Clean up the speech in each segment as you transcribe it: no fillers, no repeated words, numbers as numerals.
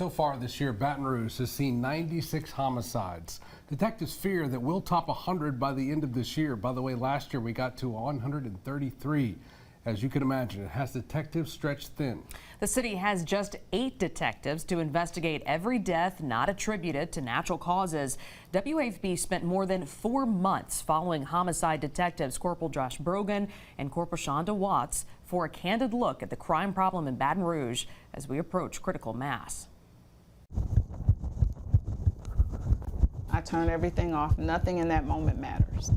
So far this year, Baton Rouge has seen 96 homicides. Detectives fear that we'll top 100 by the end of this year. By the way, last year we got to 133. As you can imagine, it has detectives stretched thin. The city has just 8 detectives to investigate every death not attributed to natural causes. WAFB spent more than 4 months following homicide detectives Corporal Josh Brogan and Corporal Shonda Watts for a candid look at the crime problem in Baton Rouge as we approach critical mass. I turn everything off. Nothing in that moment matters.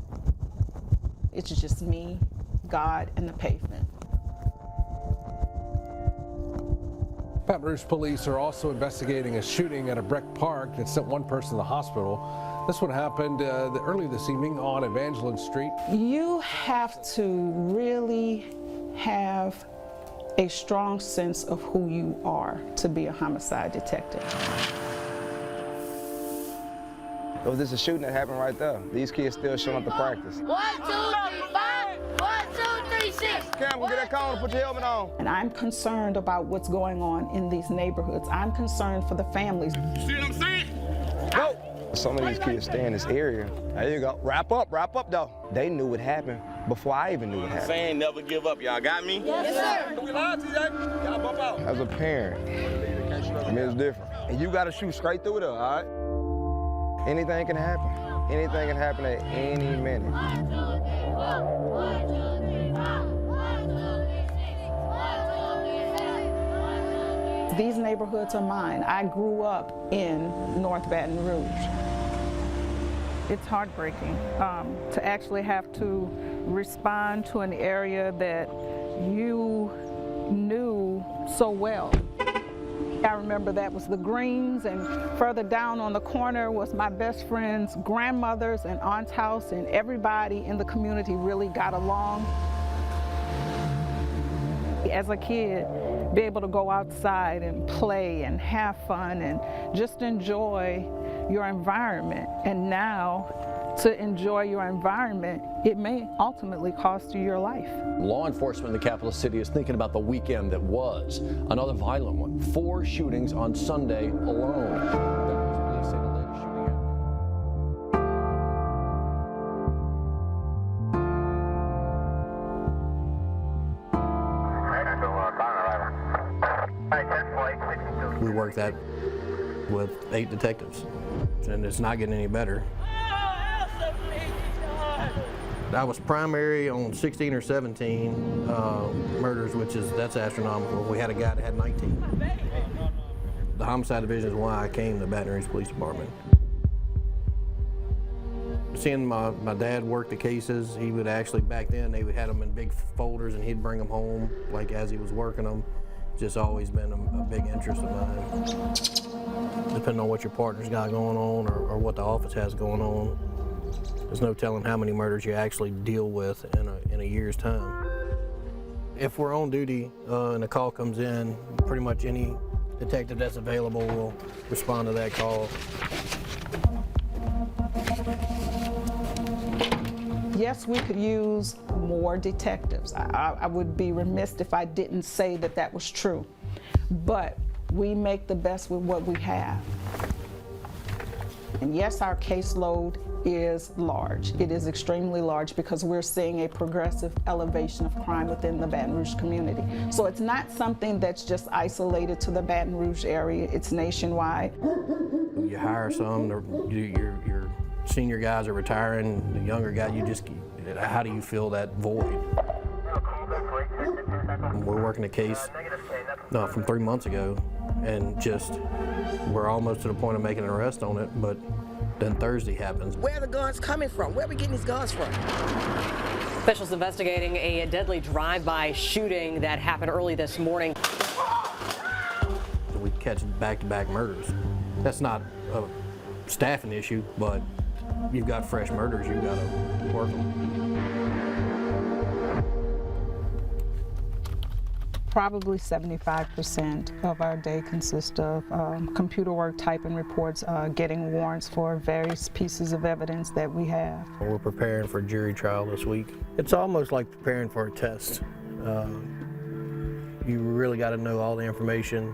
It's just me, God, and the pavement. Baton Rouge police are also investigating a shooting at a Breck Park that sent one person to the hospital. This one happened early this evening on Evangeline Street. You have to really have a strong sense of who you are to be a homicide detective. It was just a shooting that happened right there. These kids still showing up to practice. 1, 2, 3, 5. 1, 2, 3, 6. Cameron, get that cone, put your helmet on. And I'm concerned about what's going on in these neighborhoods. I'm concerned for the families. You see what I'm saying? Go! Some of these kids stay in this area. There you go. Wrap up though. They knew what happened before I even knew what happened. Saying never give up, y'all got me? Yes, sir. We lied to you, y'all bump out. As a parent, I mean, it's different. And you gotta shoot straight through there, all right? Anything can happen. Anything can happen at any minute. 1, 2, 3, 4. 1, 2, 3, 5. 1, 2, 3, 6. 1, 2, 3, 7. 1, 2, 3, 8. These neighborhoods are mine. I grew up in North Baton Rouge. It's heartbreaking to actually have to respond to an area that you knew so well. I remember that was the Greens, and further down on the corner was my best friend's grandmother's and aunt's house, and everybody in the community really got along. As a kid, be able to go outside and play and have fun and just enjoy your environment. And now, to enjoy your environment, it may ultimately cost you your life. Law enforcement in the capital city is thinking about the weekend that was. Another violent one. 4 shootings on Sunday alone. Police say the latest shooting happened. We work that with 8 detectives, and it's not getting any better. I was primary on 16 or 17 murders, that's astronomical. We had a guy that had 19. The homicide division is why I came to Baton Rouge Police Department. Seeing my dad work the cases, he would actually, back then, they had them in big folders and he'd bring them home, like as he was working them. Just always been a big interest of mine. Depending on what your partner's got going on or what the office has going on, there's no telling how many murders you actually deal with in a year's time. If we're on duty and a call comes in, pretty much any detective that's available will respond to that call. Yes, we could use more detectives. I would be remiss if I didn't say that that was true. But we make the best with what we have. And yes, our caseload is large. It is extremely large because we're seeing a progressive elevation of crime within the Baton Rouge community. So it's not something that's just isolated to the Baton Rouge area, it's nationwide. You hire some, your senior guys are retiring, the younger guy, how do you fill that void? We're working a case from 3 months ago, and we're almost to the point of making an arrest on it, but then Thursday happens. Where are the guns coming from? Where are we getting these guns from? Officials investigating a deadly drive-by shooting that happened early this morning. We catch back-to-back murders. That's not a staffing issue, but you've got fresh murders, you've got to work them. Probably 75% of our day consists of computer work, typing reports, getting warrants for various pieces of evidence that we have. We're preparing for jury trial this week. It's almost like preparing for a test. You really got to know all the information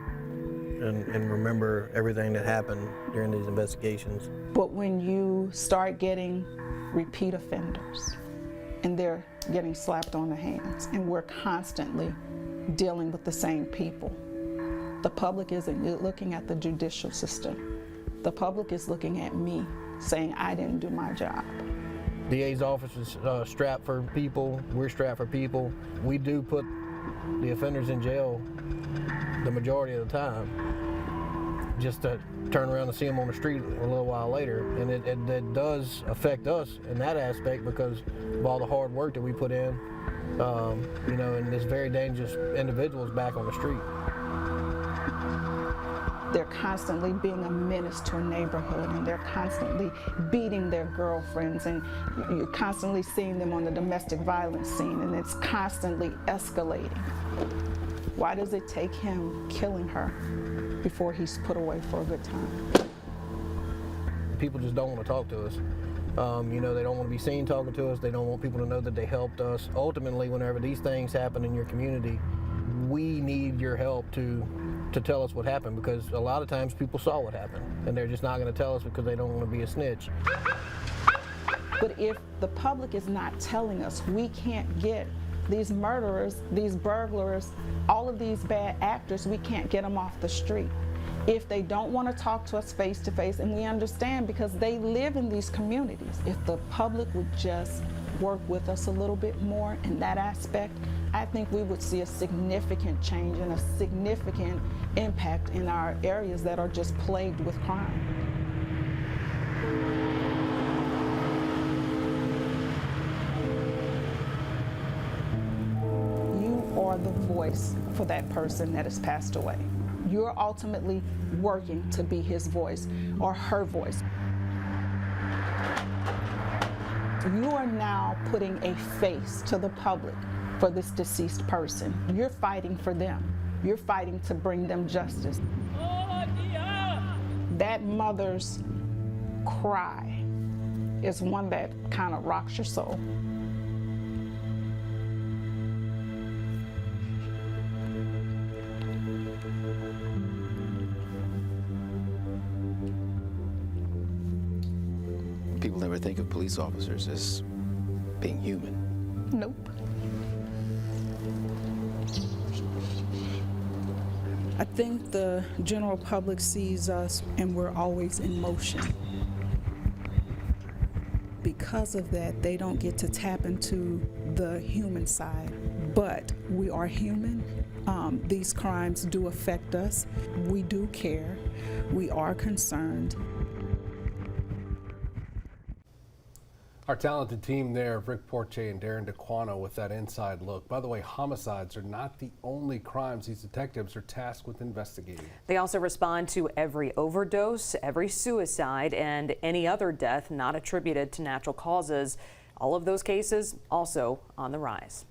and remember everything that happened during these investigations. But when you start getting repeat offenders and they're getting slapped on the hands and we're constantly dealing with the same people, the public isn't looking at the judicial system. The public is looking at me saying I didn't do my job. DA's office is strapped for people, we're strapped for people. We do put the offenders in jail the majority of the time, just to turn around and see them on the street a little while later. And it does affect us in that aspect because of all the hard work that we put in, you know, and this very dangerous individuals back on the street. They're constantly being a menace to a neighborhood, and they're constantly beating their girlfriends, and you're constantly seeing them on the domestic violence scene, and it's constantly escalating. Why does it take him killing her before he's put away for a good time? People just don't want to talk to us. You know, they don't want to be seen talking to us. They don't want people to know that they helped us. Ultimately, whenever these things happen in your community, we need your help to tell us what happened, because a lot of times people saw what happened and they're just not going to tell us because they don't want to be a snitch. But if the public is not telling us, we can't get these murderers, these burglars, all of these bad actors, we can't get them off the street. If they don't want to talk to us face to face, and we understand because they live in these communities, if the public would just work with us a little bit more in that aspect, I think we would see a significant change and a significant impact in our areas that are just plagued with crime. You are the voice for that person that has passed away. You're ultimately working to be his voice or her voice. You are now putting a face to the public for this deceased person. You're fighting for them. You're fighting to bring them justice. That mother's cry is one that kind of rocks your soul. People never think of police officers as being human. Nope. I think the general public sees us and we're always in motion. Because of that, they don't get to tap into the human side, but we are human. These crimes do affect us. We do care. We are concerned. Our talented team there, Rick Porche and Darren DeQuano, with that inside look. By the way, homicides are not the only crimes these detectives are tasked with investigating. They also respond to every overdose, every suicide, and any other death not attributed to natural causes. All of those cases also on the rise.